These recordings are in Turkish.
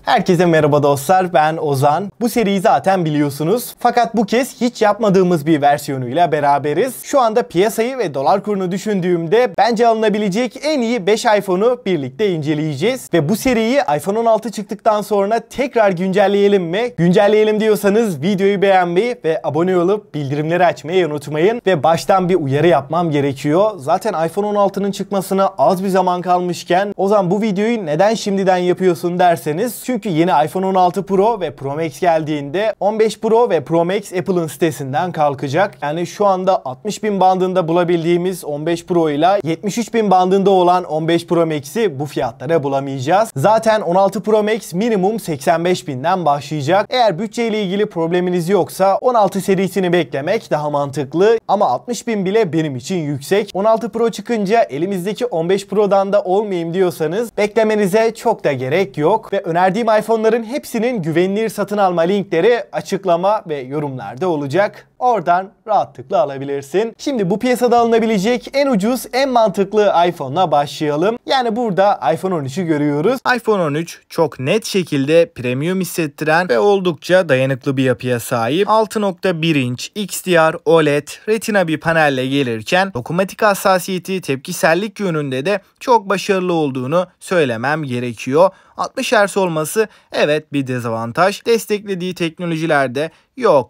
Herkese merhaba dostlar, ben Ozan. Bu seriyi zaten biliyorsunuz. Fakat bu kez hiç yapmadığımız bir versiyonuyla beraberiz. Şu anda piyasayı ve dolar kurunu düşündüğümde bence alınabilecek en iyi 5 iPhone'u birlikte inceleyeceğiz. Ve bu seriyi iPhone 16 çıktıktan sonra tekrar güncelleyelim mi? Güncelleyelim diyorsanız videoyu beğenmeyi ve abone olup bildirimleri açmayı unutmayın. Ve baştan bir uyarı yapmam gerekiyor. Zaten iPhone 16'nın çıkmasına az bir zaman kalmışken Ozan bu videoyu neden şimdiden yapıyorsun derseniz, çünkü yeni iPhone 16 Pro ve Pro Max geldiğinde 15 Pro ve Pro Max Apple'ın sitesinden kalkacak. Yani şu anda 60.000 bandında bulabildiğimiz 15 Pro ile 73.000 bandında olan 15 Pro Max'i bu fiyatlara bulamayacağız. Zaten 16 Pro Max minimum 85.000'den başlayacak. Eğer bütçeyle ilgili probleminiz yoksa 16 serisini beklemek daha mantıklı. Ama 60.000 bile benim için yüksek. 16 Pro çıkınca elimizdeki 15 Pro'dan da olmayayım diyorsanız beklemenize çok da gerek yok. Ve önerdiğim iPhone'ların hepsinin güvenilir satın alma linkleri açıklama ve yorumlarda olacak. Oradan rahatlıkla alabilirsin. Şimdi bu piyasada alınabilecek en ucuz, en mantıklı iPhone'la başlayalım. Yani burada iPhone 13'ü görüyoruz. iPhone 13 çok net şekilde premium hissettiren ve oldukça dayanıklı bir yapıya sahip. 6.1 inç XDR OLED Retina bir panelle gelirken dokunmatik hassasiyeti, tepkisellik yönünde de çok başarılı olduğunu söylemem gerekiyor. 60 Hz olması evet bir dezavantaj. Desteklediği teknolojilerde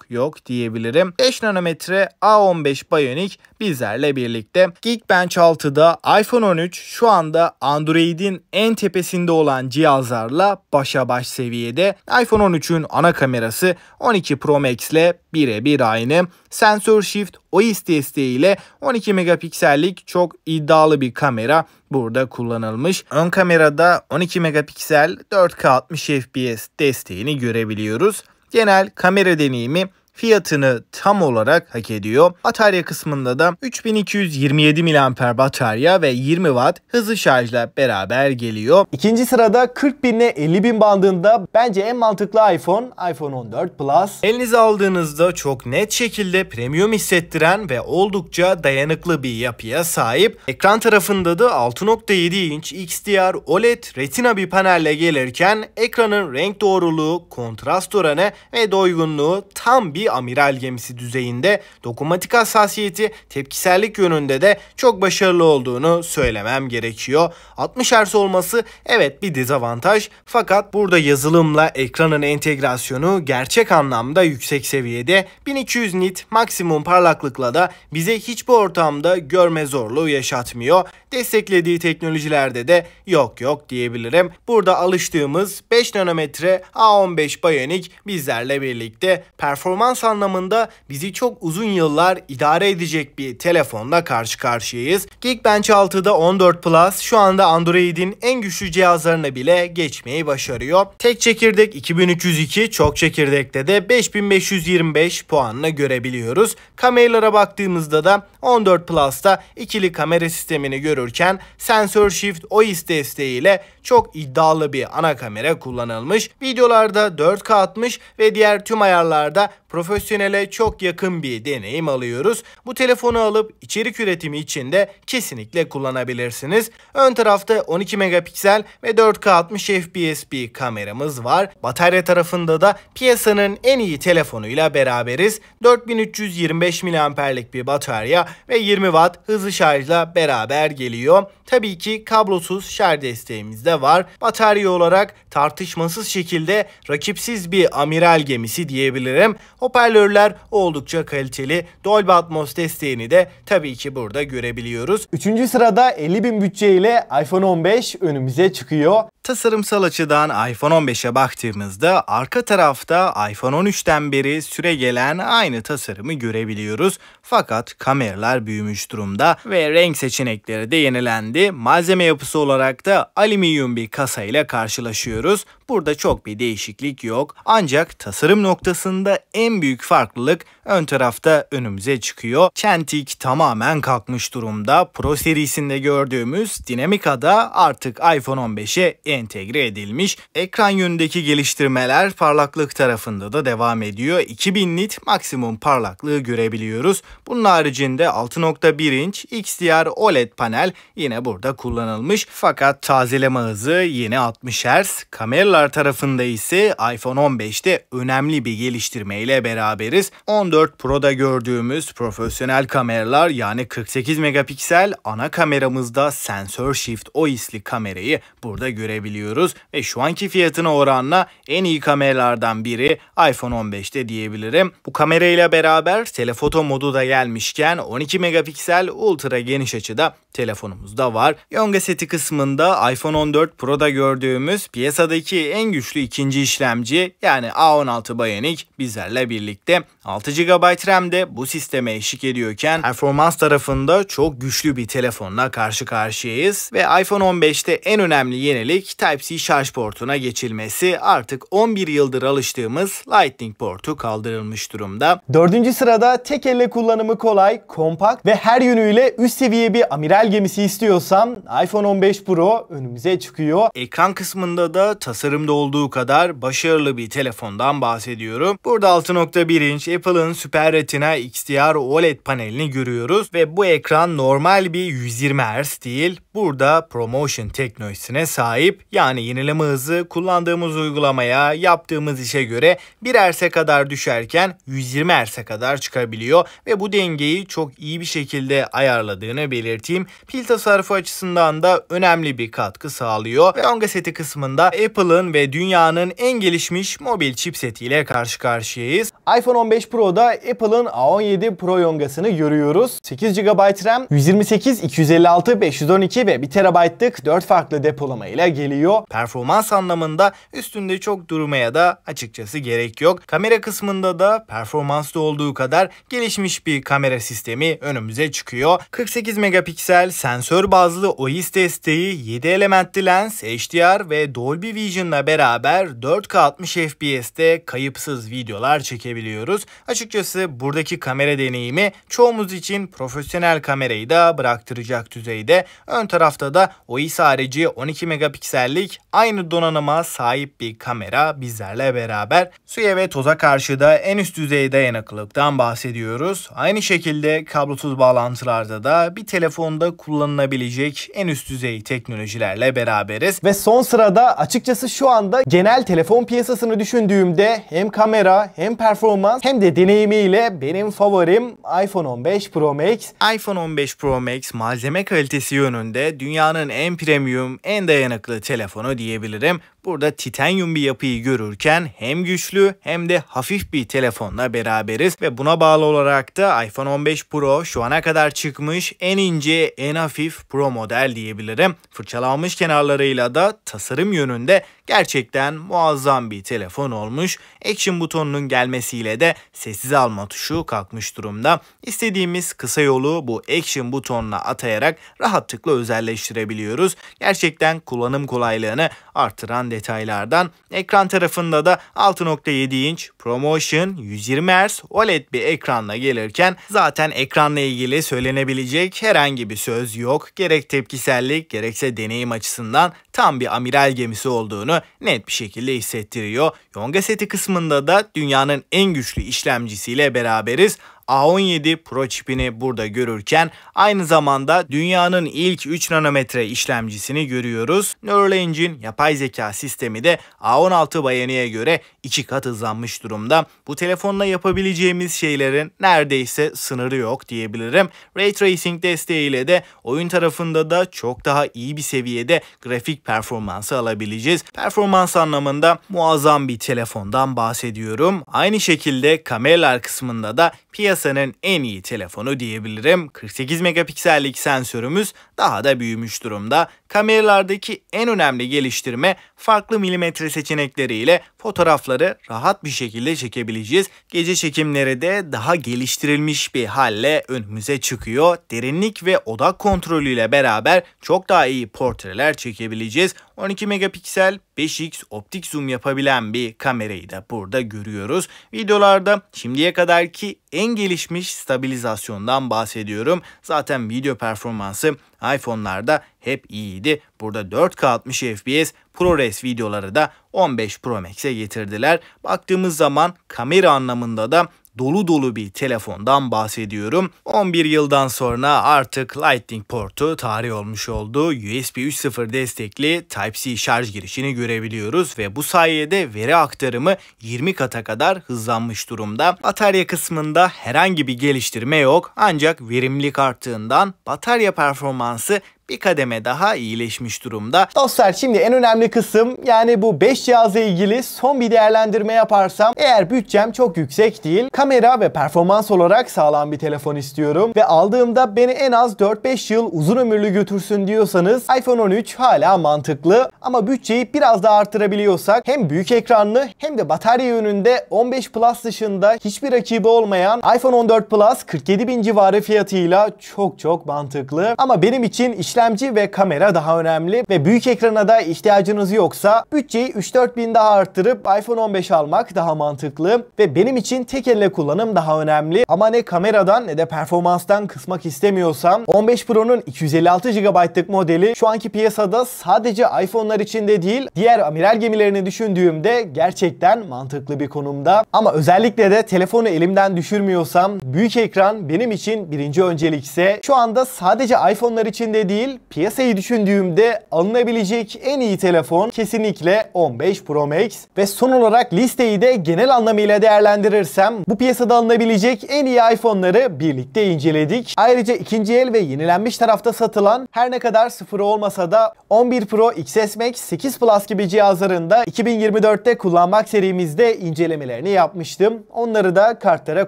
yok diyebilirim. 5 nanometre A15 Bionic bizlerle birlikte. Geekbench 6'da iPhone 13 şu anda Android'in en tepesinde olan cihazlarla başa baş seviyede. iPhone 13'ün ana kamerası 12 Pro Max ile birebir aynı. Sensör Shift OIS desteğiyle 12 megapiksellik çok iddialı bir kamera burada kullanılmış. Ön kamerada 12 megapiksel 4K 60 FPS desteğini görebiliyoruz. Genel kamera deneyimi fiyatını tam olarak hak ediyor. Batarya kısmında da 3227 mAh batarya ve 20 Watt hızlı şarjla beraber geliyor. İkinci sırada 40.000 ile 50.000 bandında bence en mantıklı iPhone 14 Plus. Elinize aldığınızda çok net şekilde premium hissettiren ve oldukça dayanıklı bir yapıya sahip. Ekran tarafında da 6.7 inç XDR OLED Retina bir panelle gelirken ekranın renk doğruluğu, kontrast oranı ve doygunluğu tam bir amiral gemisi düzeyinde. Dokunmatik hassasiyeti, tepkisellik yönünde de çok başarılı olduğunu söylemem gerekiyor. 60 Hz olması evet bir dezavantaj, fakat burada yazılımla ekranın entegrasyonu gerçek anlamda yüksek seviyede. 1200 nit maksimum parlaklıkla da bize hiçbir ortamda görme zorluğu yaşatmıyor. Desteklediği teknolojilerde de yok diyebilirim. Burada alıştığımız 5 nanometre A15 Bionic bizlerle birlikte. Performans anlamında bizi çok uzun yıllar idare edecek bir telefonla karşı karşıyayız. Geekbench 6'da 14 Plus şu anda Android'in en güçlü cihazlarını bile geçmeyi başarıyor. Tek çekirdek 2302, çok çekirdekte de 5525 puanını görebiliyoruz. Kameralara baktığımızda da 14 Plus'ta ikili kamera sistemini görürken Sensor Shift OIS desteğiyle çok iddialı bir ana kamera kullanılmış. Videolarda 4K 60 ve diğer tüm ayarlarda profesyonele çok yakın bir deneyim alıyoruz. Bu telefonu alıp içerik üretimi için de kesinlikle kullanabilirsiniz. Ön tarafta 12 megapiksel ve 4K 60 FPS bir kameramız var. Batarya tarafında da piyasanın en iyi telefonuyla beraberiz. 4325 mAh'lik bir batarya ve 20 Watt hızlı şarjla beraber geliyor. Tabii ki kablosuz şarj desteğimiz de var. Batarya olarak tartışmasız şekilde rakipsiz bir amiral gemisi diyebilirim. Hoparlörler oldukça kaliteli. Dolby Atmos desteğini de tabii ki burada görebiliyoruz. Üçüncü sırada 50.000 bütçeyle iPhone 15 önümüze çıkıyor. Tasarımsal açıdan iPhone 15'e baktığımızda arka tarafta iPhone 13'ten beri süregelen aynı tasarımı görebiliyoruz. Fakat kameralar büyümüş durumda ve renk seçenekleri de yenilendi. Malzeme yapısı olarak da alüminyum bir kasa ile karşılaşıyoruz. Burada çok bir değişiklik yok. Ancak tasarım noktasında en büyük farklılık ön tarafta önümüze çıkıyor. Çentik tamamen kalkmış durumda. Pro serisinde gördüğümüz Dynamica da artık iPhone 15'e entegre edilmiş. Ekran yönündeki geliştirmeler parlaklık tarafında da devam ediyor. 2000 nit maksimum parlaklığı görebiliyoruz. Bunun haricinde 6.1 inç XDR OLED panel yine burada kullanılmış. Fakat tazeleme hızı yine 60 Hz. Kameralar tarafında ise iPhone 15'te önemli bir geliştirme ile beraberiz. 14 Pro'da gördüğümüz profesyonel kameralar, yani 48 megapiksel ana kameramızda Sensor Shift OIS'li kamerayı burada görebiliyoruz. Ve şu anki fiyatına oranla en iyi kameralardan biri iPhone 15'te diyebilirim. Bu kamerayla beraber telefoto modu da gelmişken 12 megapiksel ultra geniş açıda telefonumuzda var. Yonga seti kısmında iPhone 14 Pro'da gördüğümüz piyasadaki en güçlü ikinci işlemci, yani A16 Bionic bizlerle birlikte. 6 GB RAM de bu sisteme eşlik ediyorken performans tarafında çok güçlü bir telefonla karşı karşıyayız ve iPhone 15'te en önemli yenilik Type-C şarj portuna geçilmesi. Artık 11 yıldır alıştığımız Lightning portu kaldırılmış durumda. 4. sırada tek elle kullanımı kolay, kompakt ve her yönüyle üst seviye bir amiral gemisi istiyorsam iPhone 15 Pro önümüze çıkıyor. Ekran kısmında da tasarımda olduğu kadar başarılı bir telefondan bahsediyorum. Burada 6.1 inç Apple'ın Super Retina XDR OLED panelini görüyoruz ve bu ekran normal bir 120 Hz değil. Burada ProMotion teknolojisine sahip, yani yenileme hızı kullandığımız uygulamaya, yaptığımız işe göre 1 Hz'e kadar düşerken 120 Hz'e kadar çıkabiliyor ve bu dengeyi çok iyi bir şekilde ayarladığını belirteyim. Pil tasarrufu açısından da önemli bir katkı sağlıyor ve Yonga seti kısmında Apple'ın ve dünyanın en gelişmiş mobil chipsetiyle karşı karşıyayız. iPhone 15 Pro'da Apple'ın A17 Pro yongasını görüyoruz. 8 GB RAM, 128, 256, 512 ve 1 TB'lık 4 farklı depolama ile geliyor. Performans anlamında üstünde çok durmaya da açıkçası gerek yok. Kamera kısmında da performanslı olduğu kadar gelişmiş bir kamera sistemi önümüze çıkıyor. 48 megapiksel sensör bazlı OIS desteği, 7 elementli lens, HDR ve Dolby Vision'la beraber 4K 60 FPS'te kayıpsız videolar çekebiliyoruz. Açıkçası buradaki kamera deneyimi çoğumuz için profesyonel kamerayı da bıraktıracak düzeyde. Ön tarafta da OIS harici 12 megapiksellik aynı donanıma sahip bir kamera bizlerle beraber. Suya ve toza karşı da en üst düzey dayanıklılıktan bahsediyoruz. Aynı şekilde kablosuz bağlantılarda da bir telefonda kullanılabilecek en üst düzey teknolojilerle beraberiz. Ve son sırada açıkçası şu anda genel telefon piyasasını düşündüğümde hem kamera hem performans hem de deneyimiyle benim favorim iPhone 15 Pro Max. iPhone 15 Pro Max malzeme kalitesi yönünde dünyanın en premium, en dayanıklı telefonu diyebilirim. Burada titanyum bir yapıyı görürken hem güçlü hem de hafif bir telefonla beraberiz ve buna bağlı olarak da iPhone 15 Pro şu ana kadar çıkmış en ince, en hafif Pro model diyebilirim. Fırçalanmış kenarlarıyla da tasarım yönünde gerçekten muazzam bir telefon olmuş. Action butonunun gelmesiyle de sessiz alma tuşu kalkmış durumda. İstediğimiz kısa yolu bu Action butonuna atayarak rahatlıkla özelleştirebiliyoruz. Gerçekten kullanım kolaylığını artıran detaylardan. Ekran tarafında da 6.7 inç ProMotion 120 Hz OLED bir ekranla gelirken zaten ekranla ilgili söylenebilecek herhangi bir söz yok. Gerek tepkisellik gerekse deneyim açısından tam bir amiral gemisi olduğunu net bir şekilde hissettiriyor. Yonga seti kısmında da dünyanın en güçlü işlemcisiyle beraberiz. A17 Pro çipini burada görürken aynı zamanda dünyanın ilk 3 nanometre işlemcisini görüyoruz. Neural Engine yapay zeka sistemi de A16 Bionic'e göre 2 kat hızlanmış durumda. Bu telefonla yapabileceğimiz şeylerin neredeyse sınırı yok diyebilirim. Ray Tracing desteğiyle de oyun tarafında da çok daha iyi bir seviyede grafik performansı alabileceğiz. Performans anlamında muazzam bir telefondan bahsediyorum. Aynı şekilde kameralar kısmında da piyasanın en iyi telefonu diyebilirim. 48 megapiksellik sensörümüz daha da büyümüş durumda. Kameralardaki en önemli geliştirme farklı milimetre seçenekleriyle fotoğrafları rahat bir şekilde çekebileceğiz. Gece çekimleri de daha geliştirilmiş bir halle önümüze çıkıyor. Derinlik ve odak kontrolüyle beraber çok daha iyi portreler çekebileceğiz. 12 megapiksel 5x optik zoom yapabilen bir kamerayı da burada görüyoruz. Videolarda şimdiye kadarki en gelişmiş stabilizasyondan bahsediyorum. Zaten video performansı iPhone'larda hep iyiydi. Burada 4K 60 FPS ProRes videoları da 15 Pro Max'e getirdiler. Baktığımız zaman kamera anlamında da dolu dolu bir telefondan bahsediyorum. 11 yıldan sonra artık Lightning portu tarih olmuş oldu. USB 3.0 destekli Type-C şarj girişini görebiliyoruz ve bu sayede veri aktarımı 20 kata kadar hızlanmış durumda. Batarya kısmında herhangi bir geliştirme yok, ancak verimlilik arttığından batarya performansı bir kademe daha iyileşmiş durumda. Dostlar, şimdi en önemli kısım, yani bu 5 cihazla ilgili son bir değerlendirme yaparsam, eğer bütçem çok yüksek değil, kamera ve performans olarak sağlam bir telefon istiyorum ve aldığımda beni en az 4-5 yıl uzun ömürlü götürsün diyorsanız iPhone 13 hala mantıklı, ama bütçeyi biraz daha artırabiliyorsak hem büyük ekranlı hem de batarya yönünde 15 Plus dışında hiçbir rakibi olmayan iPhone 14 Plus 47.000 civarı fiyatıyla çok mantıklı. Ama benim için işlemci ve kamera daha önemli ve büyük ekrana da ihtiyacınız yoksa bütçeyi 3-4 bin daha arttırıp iPhone 15 almak daha mantıklı ve benim için tek elle kullanım daha önemli. Ama ne kameradan ne de performanstan kısmak istemiyorsam 15 Pro'nun 256 GB'lık modeli şu anki piyasada sadece iPhone'lar içinde değil, diğer amiral gemilerini düşündüğümde gerçekten mantıklı bir konumda. Ama özellikle de telefonu elimden düşürmüyorsam büyük ekran benim için birinci öncelikse, şu anda sadece iPhone'lar içinde değil, piyasayı düşündüğümde alınabilecek en iyi telefon kesinlikle 15 Pro Max. Ve son olarak listeyi de genel anlamıyla değerlendirirsem bu piyasada alınabilecek en iyi iPhone'ları birlikte inceledik. Ayrıca ikinci el ve yenilenmiş tarafta satılan, her ne kadar sıfırı olmasa da 11 Pro, XS Max, 8 Plus gibi cihazların da 2024'te kullanmak serimizde incelemelerini yapmıştım. Onları da kartlara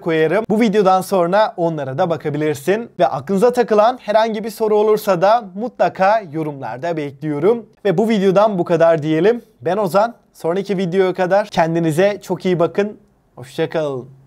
koyarım. Bu videodan sonra onlara da bakabilirsin. Ve aklınıza takılan herhangi bir soru olursa da mutlaka yorumlarda bekliyorum. Ve bu videodan bu kadar diyelim. Ben Ozan. Sonraki videoya kadar kendinize çok iyi bakın. Hoşça kalın.